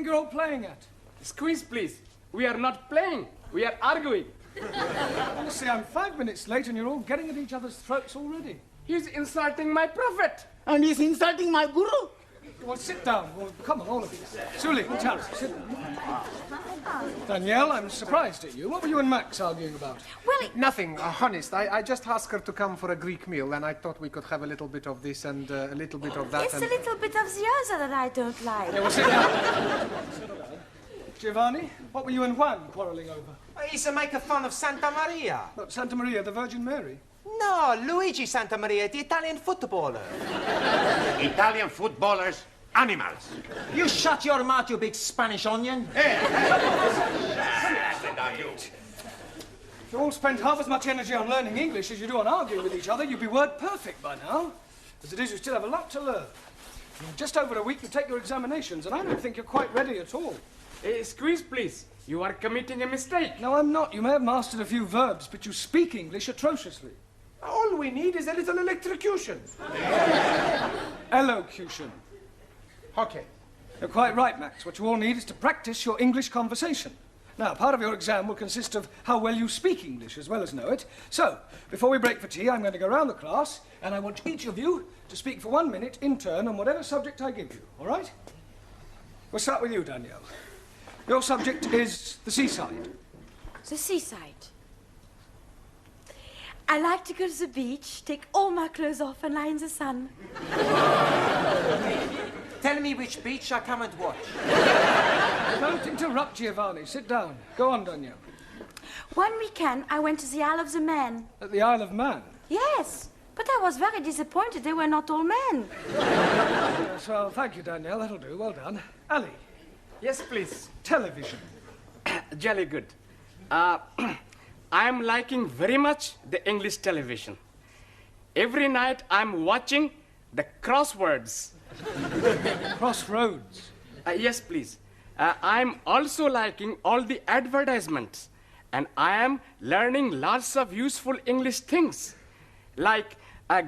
you're all playing at? Squeeze, please. We are not playing. We are arguing. Honestly, I'm 5 minutes late and you're all getting at each other's throats already. He's insulting my prophet. And he's insulting my guru. Well, sit down. Well, come on, all of you. Suli, Tara, sit down. Danielle, I'm surprised at you. What were you and Max arguing about? Well, Nothing, honest. I just asked her to come for a Greek meal, and I thought we could have a little bit of this and a little bit of that. it's a little bit of the other that I don't like. Yeah, well, sit down. Giovanni, what were you and Juan quarrelling over? He's a making fun of Santa Maria. Not Santa Maria, the Virgin Mary. No, Luigi Santa Maria, the Italian footballer. Italian footballers, animals. You shut your mouth, you big Spanish onion. If you all spent half as much energy on learning English as you do on arguing with each other, you'd be word perfect by now. As it is, you still have a lot to learn. In just over a week to take your examinations, and I don't think you're quite ready at all. Squeeze, please. You are committing a mistake. No, I'm not. You may have mastered a few verbs, but you speak English atrociously. All we need is a little electrocution. Elocution. Okay. You're quite right, Max. What you all need is to practice your English conversation. Now, part of your exam will consist of how well you speak English as well as know it. So, before we break for tea, I'm going to go round the class, and I want each of you to speak for 1 minute in turn on whatever subject I give you, all right? We'll start with you, Danielle. Your subject is the seaside. The seaside. I like to go to the beach, take all my clothes off and lie in the sun. Tell me which beach I come and watch. Don't interrupt, Giovanni. Sit down. Go on, Danielle. One weekend, I went to the Isle of the Man. At the Isle of Man. Yes, but I was very disappointed they were not all men. Yes, well, thank you, Danielle. That'll do. Well done. Ali, Yes, please. television. Jolly good. I'm liking very much the English television. Every night I'm watching the crosswords. Crossroads. Yes, please. I'm also liking all the advertisements. And I am learning lots of useful English things. Like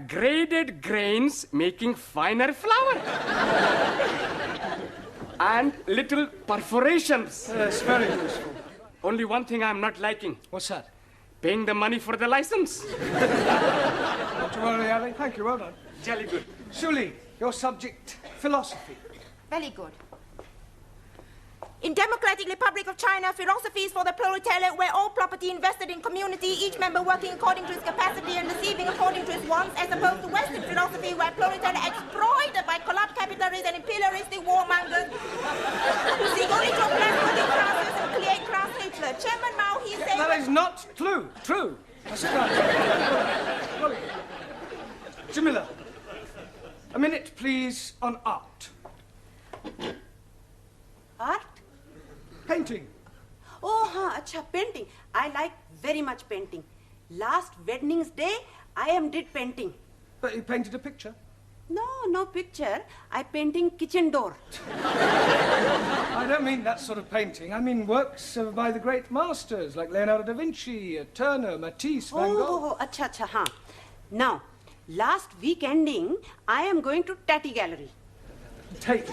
graded grains making finer flour. And little perforations. Yes, very useful. Only one thing I'm not liking. What's that? Paying the money for the license. Not to worry, Ali. Thank you. Well done. Jolly good. Suli, your subject, philosophy. Very good. In Democratic Republic of China, philosophy is for the proletariat, where all property invested in community, each member working according to his capacity and receiving according to his wants, as opposed to Western philosophy, where proletariat exploited by corrupt capitalists and imperialistic warmongers who seek only to oppress working classes and create class hatred. Chairman Mao, he said... That is not true. Now sit down. Well, Jamila, a minute, please, on art. Art? Painting. Oh, acha, painting. I like very much painting. Last Wednesday's day, I did painting. But you painted a picture? No picture. I painting kitchen door. I don't mean that sort of painting. I mean works by the great masters, like Leonardo da Vinci, Turner, Matisse, Van Gogh. Oh, acha, huh. Now, last week ending, I am going to Tatty Gallery. Tate.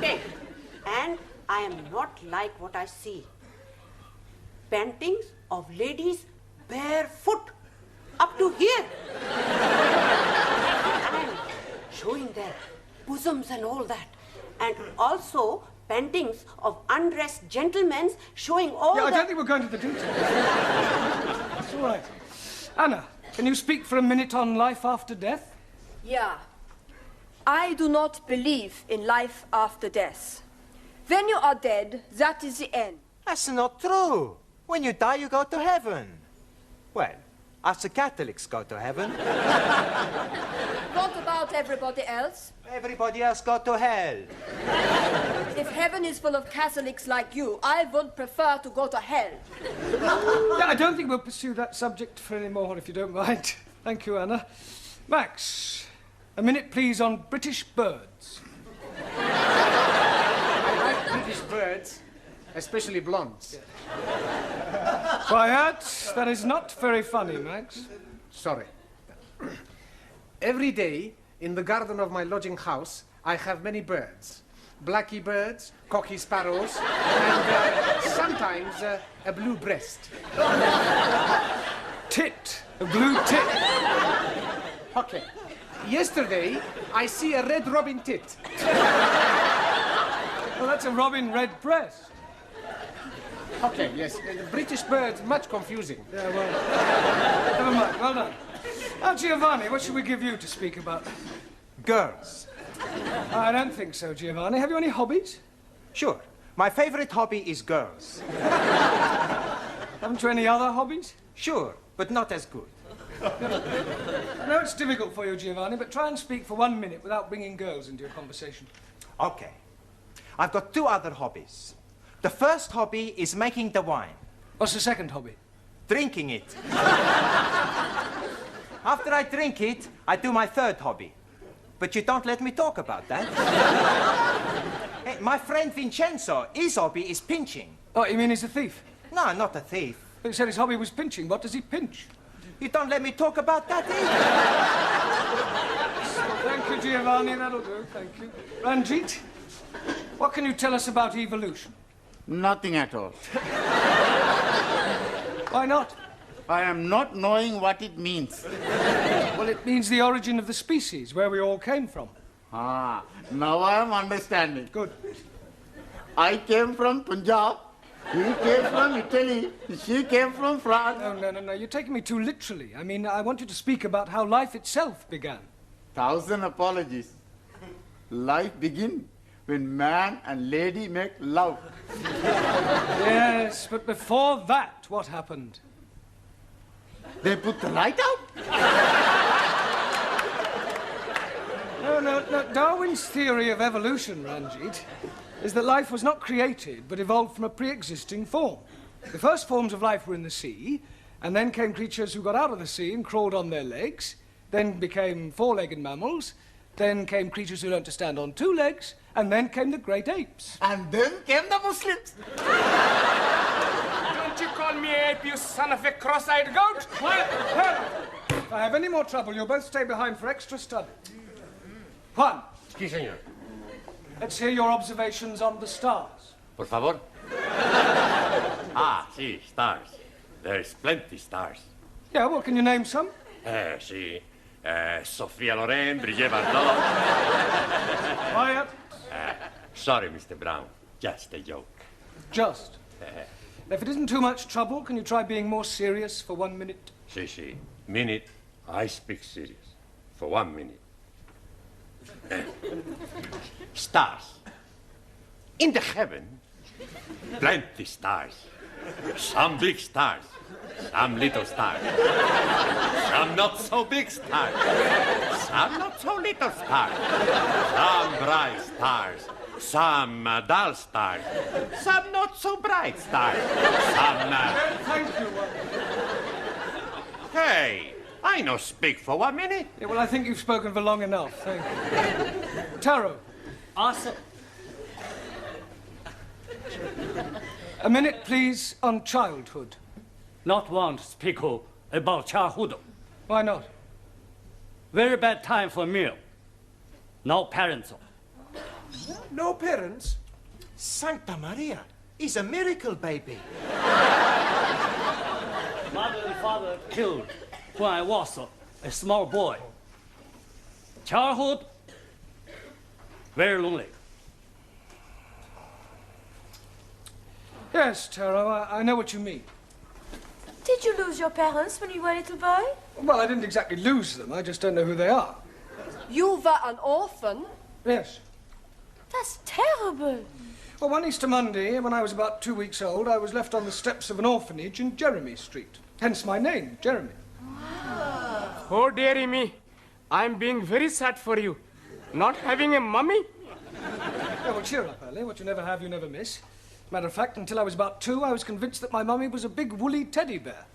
Tate. And I am not like what I see. Paintings of ladies barefoot up to here. And showing their bosoms and all that. And also paintings of undressed gentlemen showing all I the... don't think we're going to the details. It's all right. Anna, can you speak for a minute on life after death? Yeah. I do not believe in life after death. When you are dead, that is the end. That's not true. When you die, you go to heaven. Well, us the Catholics go to heaven. What about everybody else? Everybody else go to hell. If heaven is full of Catholics like you, I would prefer to go to hell. Yeah, I don't think we'll pursue that subject for any more, if you don't mind. Thank you, Anna. Max, a minute, please, on British birds. British birds, especially blondes. Quiet. That is not very funny, Max. Sorry. Every day, in the garden of my lodging house, I have many birds. blacky birds, cocky sparrows, and sometimes a blue breast. Tit. A blue tit. Okay. Yesterday, I see a red robin tit. Well, that's a robin redbreast. Okay, yes. The British birds, much confusing. Yeah, well, never mind. Well done. Now, Giovanni, what should we give you to speak about? Girls. I don't think so, Giovanni. Have you any hobbies? Sure. My favorite hobby is girls. Haven't you any other hobbies? Sure, but not as good. I know it's difficult for you, Giovanni, but try and speak for 1 minute without bringing girls into your conversation. Okay. I've got 2 other hobbies. The first hobby is making the wine. What's the second hobby? Drinking it. After I drink it, I do my third hobby. But you don't let me talk about that. Hey, my friend Vincenzo, his hobby is pinching. Oh, you mean he's a thief? No, not a thief. He said his hobby was pinching. What does he pinch? You don't let me talk about that either. Thank you, Giovanni. That'll do. Thank you. Ranjit, what can you tell us about evolution? Nothing at all. Why not? I am not knowing what it means. Well, it means the origin of the species, where we all came from. Ah, now I am understanding. Good. I came from Punjab. He came from Italy. She came from France. No. You're taking me too literally. I mean, I want you to speak about how life itself began. 1,000 apologies. Life begins when man and lady make love. Yes, but before that, what happened? They put the light out? No. Darwin's theory of evolution, Ranjit, is that life was not created, but evolved from a pre-existing form. The first forms of life were in the sea, and then came creatures who got out of the sea and crawled on their legs, then became 4-legged mammals, then came creatures who learned to stand on 2 legs, and then came the great apes. And then came the Muslims. Don't you call me ape, you son of a cross-eyed goat? Quiet! If I have any more trouble, you'll both stay behind for extra study. Juan, Sí, señor. let's hear your observations on the stars. Por favor. Sí, stars. There's plenty stars. Yeah, well, can you name some? Sí. Sophia Loren, Brigitte Bardot. Quiet. Sorry, Mr. Brown. Just a joke. Just. If it isn't too much trouble, can you try being more serious for 1 minute? Sí. Minute, I speak serious. For 1 minute. Stars. In the heaven, plenty stars. Some big stars. Some little stars. Some not so big stars. Some not so little stars. Some bright stars. Some dull stars. Some not so bright stars. Some... Thank you. Hey, I no speak for 1 minute. Yeah, well, I think you've spoken for long enough. Thank you. Taro. Awesome. A minute, please, on childhood. Not want to speak about childhood. Why not? Very bad time for meal. No parents. No parents? Santa Maria, he's a miracle baby. Mother and father killed when I was a small boy. Childhood, very lonely. Yes, Taro, I know what you mean. Did you lose your parents when you were a little boy? Well, I didn't exactly lose them. I just don't know who they are. You were an orphan? Yes. That's terrible. Well, one Easter Monday, when I was about 2 weeks old, I was left on the steps of an orphanage in Jeremy Street. Hence my name, Jeremy. Oh, dearie me. I'm being very sad for you. Not having a mummy? Yeah, well, cheer up, Ellie. What you never have, you never miss. Matter of fact, until I was about 2, I was convinced that my mummy was a big woolly teddy bear.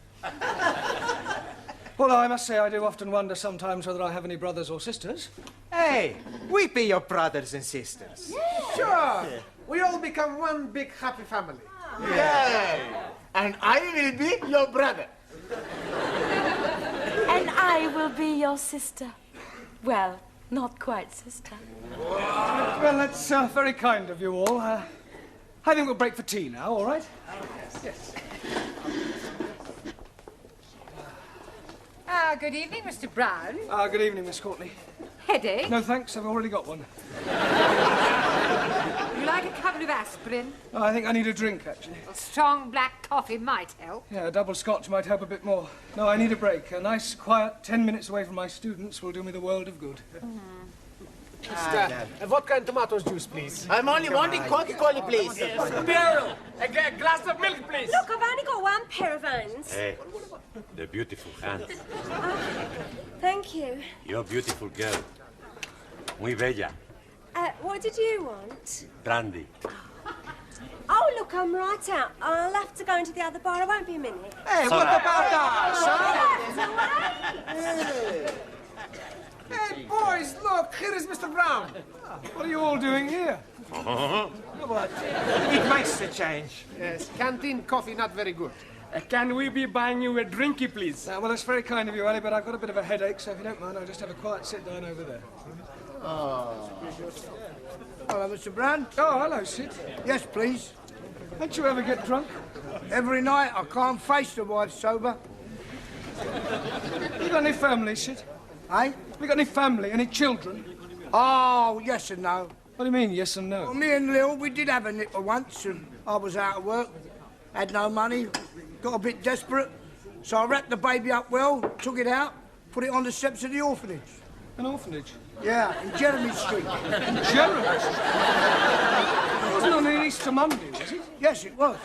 Although I must say I do often wonder sometimes whether I have any brothers or sisters. Hey, we be your brothers and sisters. Sure. We all become one big happy family. Yeah. And I will be your brother. And I will be your sister. Well, Not quite, sister. Well, that's very kind of you all. I think we'll break for tea now, all right? Yes. Good evening, Mr. Brown. Good evening, Miss Courtney. Headache? No, thanks. I've already got one. You like a couple of aspirin? Oh, I think I need a drink, actually. A strong black coffee might help. Yeah, a double scotch might help a bit more. No, I need a break. A nice, quiet 10 minutes away from my students will do me the world of good. Vodka and tomato juice, please. I'm only wanting Coca-Cola, please. Beryl, a glass of milk, please. Look, I've only got one pair of hands. Hey, the beautiful hands. Thank you. You're a beautiful girl. Muy bella. What did you want? Brandy. Oh, look, I'm right out. I'll have to go into the other bar. I won't be a minute. Hey, what about us? Hey, boys, look, here is Mr. Brown. What are you all doing here? It makes a change. Yes, canteen coffee not very good. Can we be buying you a drinky, please? Well, that's very kind of you, Ali, but I've got a bit of a headache, so if you don't mind, I'll just have a quiet sit down over there. Hello, Mr. Brown. Oh, hello, Sid. Yes, please. Don't you ever get drunk? Every night. I can't face the wife sober. You got any family, Sid? Eh? You got any family, any children? Oh, yes and no. What do you mean, yes and no? Well, me and Lil, we did have a nipper once, and I was out of work, had no money, got a bit desperate, so I wrapped the baby up well, took it out, put it on the steps of the orphanage. An orphanage? Yeah, in Jeremy Street. In Jeremy Street? It wasn't on an Easter Monday, was it? Yes, it was.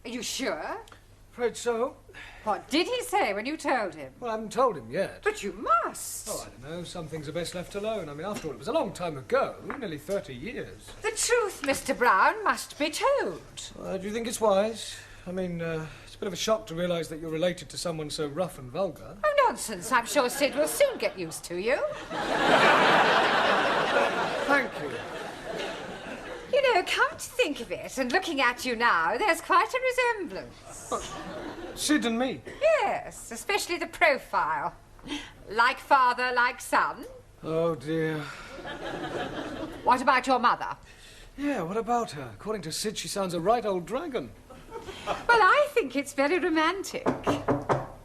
Are you sure? Afraid so. What did he say when you told him? Well, I haven't told him yet. But you must. Oh, I don't know. Some things are best left alone. I mean, after all, it was a long time ago. Nearly 30 years. The truth, Mr. Brown, must be told. Do you think it's wise? I mean, it's a bit of a shock to realise that you're related to someone so rough and vulgar. Oh, nonsense. I'm sure Sid will soon get used to you. Thank you. You know, come to think of it, and looking at you now, there's quite a resemblance. What? Sid and me? Yes, especially the profile. Like father, like son. Oh, dear. What about your mother? Yeah, what about her? According to Sid, she sounds a right old dragon. Well, I think it's very romantic.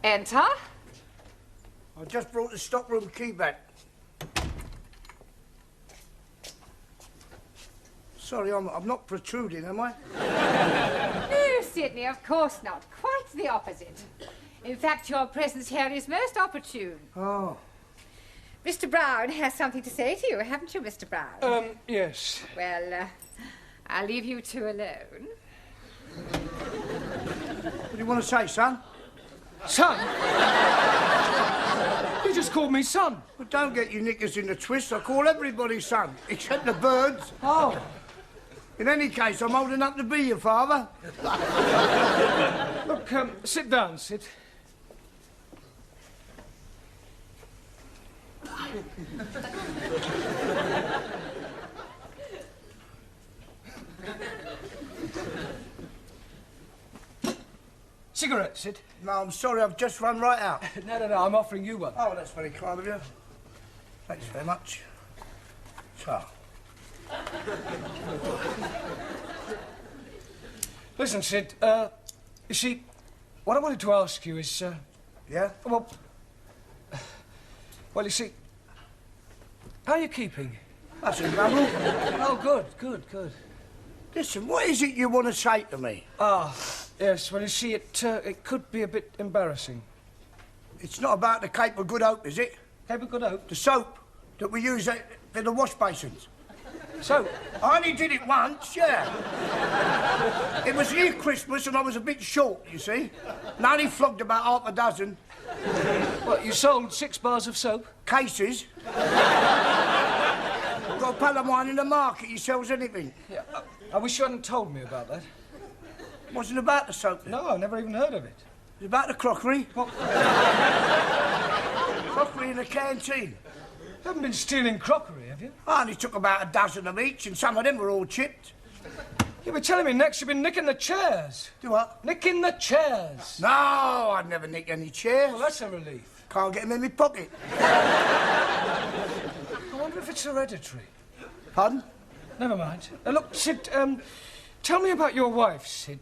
Enter. I just brought the stockroom key back. Sorry, I'm not protruding, am I? No, Sidney, of course not. Quite the opposite. In fact, your presence here is most opportune. Oh. Mr. Brown has something to say to you, haven't you, Mr. Brown? Yes. Well, I'll leave you two alone. What do you want to say, son? Son? You just called me son. Well, don't get your knickers in a twist. I call everybody son, except the birds. Oh. In any case, I'm old enough to be your father. Look, sit down, Sid. Cigarette, Sid? No, I'm sorry, I've just run right out. No, I'm offering you one. Oh, that's very kind of you. Thanks very much. So. Listen, Sid, you see, what I wanted to ask you is, Yeah? well, you see, how are you keeping? That's a trouble. Oh, good. Listen, what is it you want to say to me? Yes, well, you see, it could be a bit embarrassing. It's not about the Cape of Good Hope, is it? Cape of Good Hope? The soap that we use for the wash basins. So, I only did it once, yeah. It was near Christmas and I was a bit short, you see. And I only flogged about half a dozen. what, you sold 6 bars of soap? Cases. Got a pal of mine in the market, he sells anything. Yeah, I wish you hadn't told me about that. Wasn't about the soap. No, I've never even heard of it. It was about the crockery. What? Crockery in the canteen. You haven't been stealing crockery, have you? I only took about a dozen of each, and some of them were all chipped. You were telling me next you've been nicking the chairs. Do what? Nicking the chairs. No, I'd never nick any chairs. Well, that's a relief. Can't get them in my pocket. I wonder if it's hereditary. Pardon? Never mind. Look, Sid, tell me about your wife, Sid.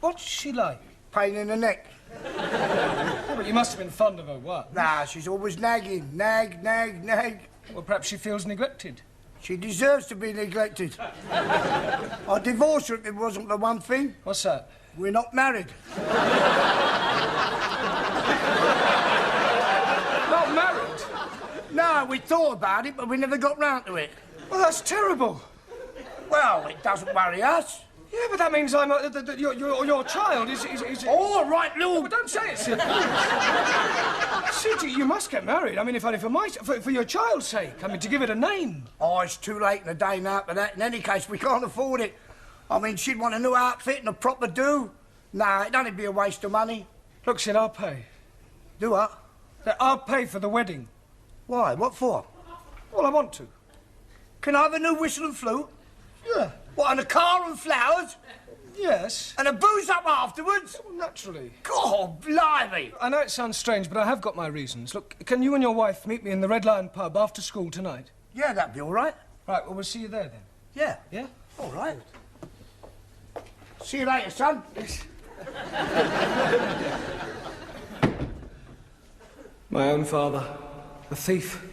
What's she like? Pain in the neck. Oh, but you must have been fond of her, what? Nah, she's always nagging. Nag, nag, nag. Well, perhaps she feels neglected. She deserves to be neglected. I'd divorce her if it wasn't the one thing. What's that? We're not married. Not married? No, we thought about it, but we never got round to it. Well, that's terrible. Well, it doesn't worry us. Yeah, but that means I'm your child is. All right, Lou. But don't say it, Sid. Sid, you must get married. I mean, if only for your child's sake. I mean, to give it a name. Oh, it's too late in the day now for that. In any case, we can't afford it. I mean, she'd want a new outfit and a proper do. Nah, it'd only be a waste of money. Look, Sid, I'll pay. Do what? I'll pay for the wedding. Why? What for? Well, I want to. Can I have a new whistle and flute? Yeah. What, and a car and flowers? Yes. And a booze up afterwards? Well, naturally. God, blimey. I know it sounds strange, but I have got my reasons. Look, can you and your wife meet me in the Red Lion pub after school tonight? Yeah, that'd be all right. Right, well, we'll see you there then. Yeah. Yeah? All right. See you later, son. Yes. My own father, a thief.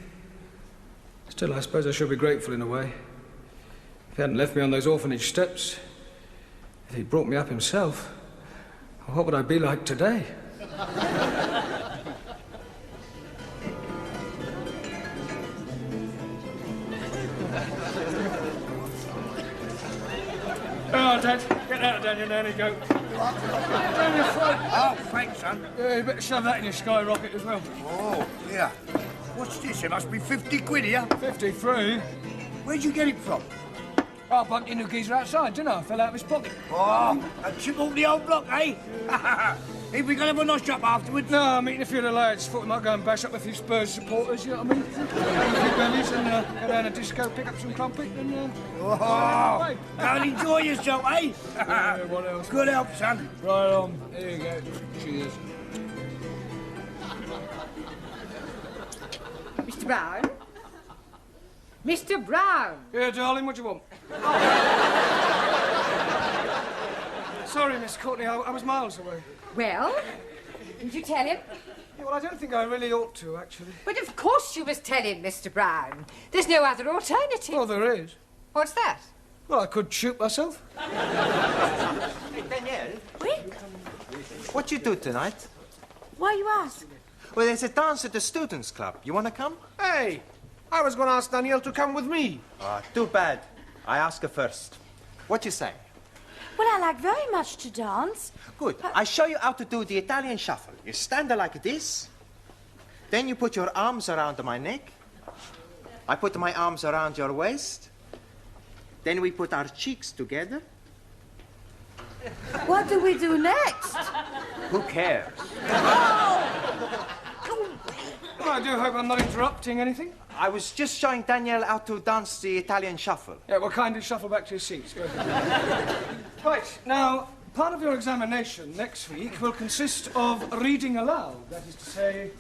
Still, I suppose I should be grateful in a way. If he hadn't left me on those orphanage steps, if he'd brought me up himself, what would I be like today? Oh, Dad, get out of down your nanny goat. Down your throat. Oh, thanks, son. Yeah, you better shove that in your skyrocket as well. Oh, yeah. What's this? It must be 50 quid here. 53? Where'd you get it from? I bumped into a geezer outside, didn't I? Fell out of his pocket. Oh, a chip off the old block, eh? If we gonna have a nosh up afterwards? No, I'm meeting a few of the lads. Thought we might go and bash up a few Spurs supporters, you know what I mean? Have a few bellies and go down a disco, pick up some crumpet and... Oh, go and enjoy yourself, eh? Yeah, what else? Good help, son. Right on. Here you go. Cheers. Mr. Brown? Mr. Brown! Yeah, darling, what do you want? Sorry, Miss Courtney, I was miles away. Well, did you tell him? Yeah, well, I don't think I really ought to, actually. But of course you must tell him, Mr. Brown. There's no other alternative. Well, there is. What's that? Well, I could shoot myself. Hey, Danielle. Oui? What you do tonight? Why you ask? Well, there's a dance at the Students' Club. You want to come? Hey, I was going to ask Danielle to come with me. Ah, too bad. I ask her first. What you say? Well, I like very much to dance. Good. I show you how to do the Italian shuffle. You stand there like this. Then you put your arms around my neck. I put my arms around your waist. Then we put our cheeks together. What do we do next? Who cares? Well, I do hope I'm not interrupting anything. I was just showing Danielle how to dance the Italian shuffle. Yeah, well, kindly shuffle back to your seats. Go ahead. Right, now, part of your examination next week will consist of reading aloud. That is to say,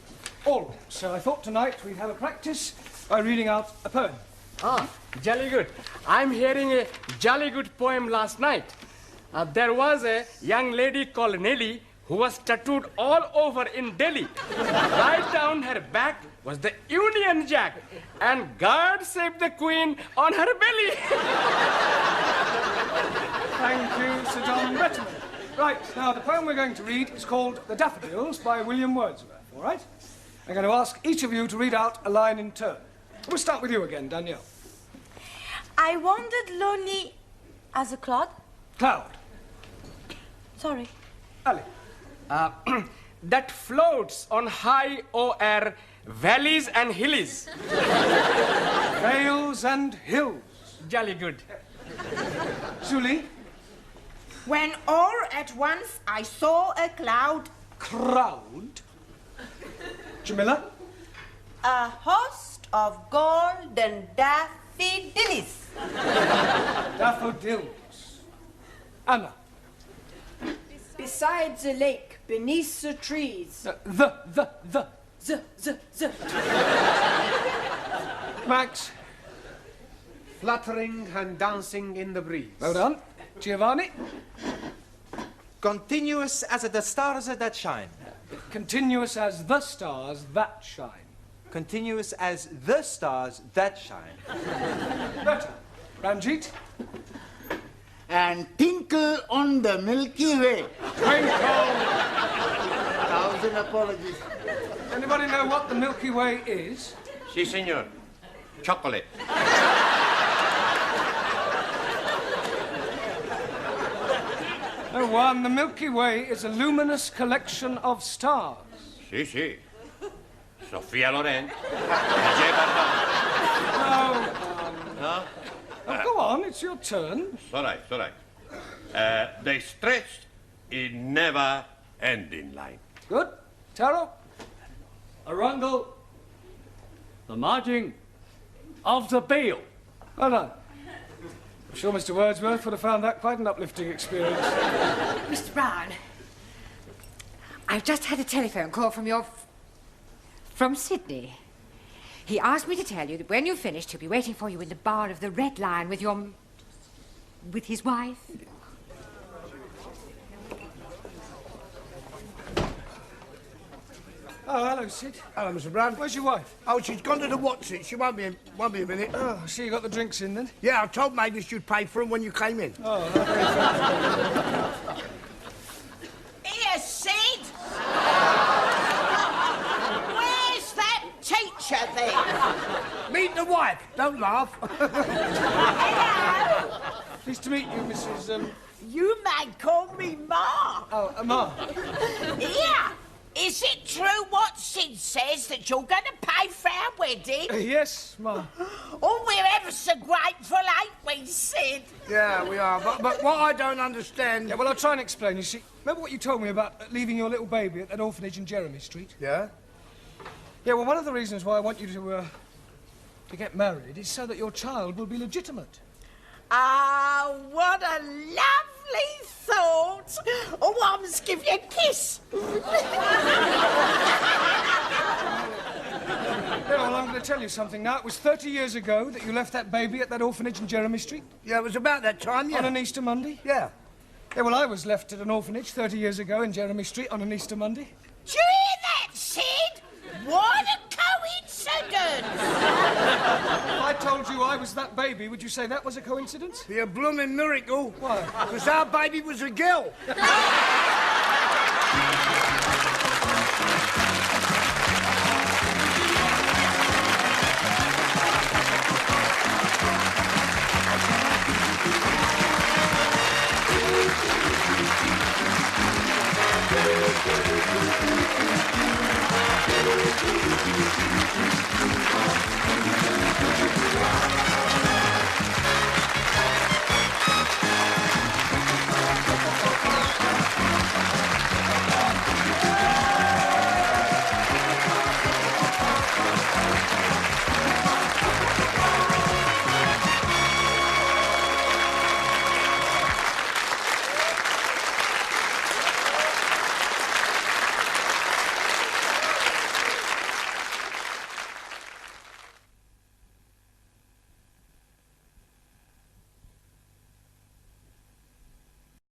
always. So I thought tonight we'd have a practice by reading out a poem. Ah, jolly good. I'm hearing a jolly good poem last night. There was a young lady called Nelly who was tattooed all over in Delhi. Right down her back was the Union Jack, and God save the Queen on her belly. Thank you, Sir John Betterman. Right, now the poem we're going to read is called The Daffodils by William Wordsworth, all right? I'm going to ask each of you to read out a line in turn. We'll start with you again, Danielle. I wandered lonely as a cloud. Cloud. Sorry. Ali. That floats on high o'er valleys and hillies. Vales and hills. Jolly good. Julie. When all at once I saw a cloud. Crowd? Jamila? A host of golden daffodils. Daffodils. Anna? Beside the lake, beneath the trees. The. Z. Max? Fluttering and dancing in the breeze. Well done. Giovanni? Continuous as the stars that shine. Continuous as the stars that shine. Continuous as the stars that shine. Better. Ranjit? And tinkle on the Milky Way. Twinkle! 1,000 apologies. Anybody know what the Milky Way is? Si, senor. Chocolate. No one. The Milky Way is a luminous collection of stars. Si, si. Sofia Loren. No. Oh, go on, it's your turn. It's all right, it's all right. They stretched in never-ending line. Good. Taro? Arundel, the margin of the bill. Well done. I'm sure Mr. Wordsworth would have found that quite an uplifting experience. Mr. Brown, I've just had a telephone call from Sydney. He asked me to tell you that when you've finished, he'll be waiting for you in the bar of the Red Lion with his wife. Oh, hello, Sid. Hello, Mr. Brown. Where's your wife? Oh, she's gone to the Watson. She won't be a minute. Oh, I see you got the drinks in then. Yeah, I told Mavis you'd pay for them when you came in. Oh, Here, Sid! Where's that teacher then? Meet the wife. Don't laugh. Hello! Pleased to meet you, Mrs. You may call me Ma. Oh, Ma. Here! Is it true what Sid says that you're going to pay for our wedding? Yes, Ma. Oh, we're ever so grateful, ain't we, Sid? Yeah, we are. But what I don't understand... Yeah, well, I'll try and explain. You see, remember what you told me about leaving your little baby at that orphanage in Jeremy Street? Yeah? Yeah, well, one of the reasons why I want you to get married is so that your child will be legitimate. Ah, what a lovely thought. Oh, I must give you a kiss. Yeah, well, I'm going to tell you something now. It was 30 years ago that you left that baby at that orphanage in Jeremy Street. Yeah, it was about that time, yeah. On an Easter Monday? Yeah. Yeah, well, I was left at an orphanage 30 years ago in Jeremy Street on an Easter Monday. Do you hear that, Sid? What a coincidence! If I told you I was that baby, would you say that was a coincidence? Be a blooming miracle. Why? Because our baby was a girl.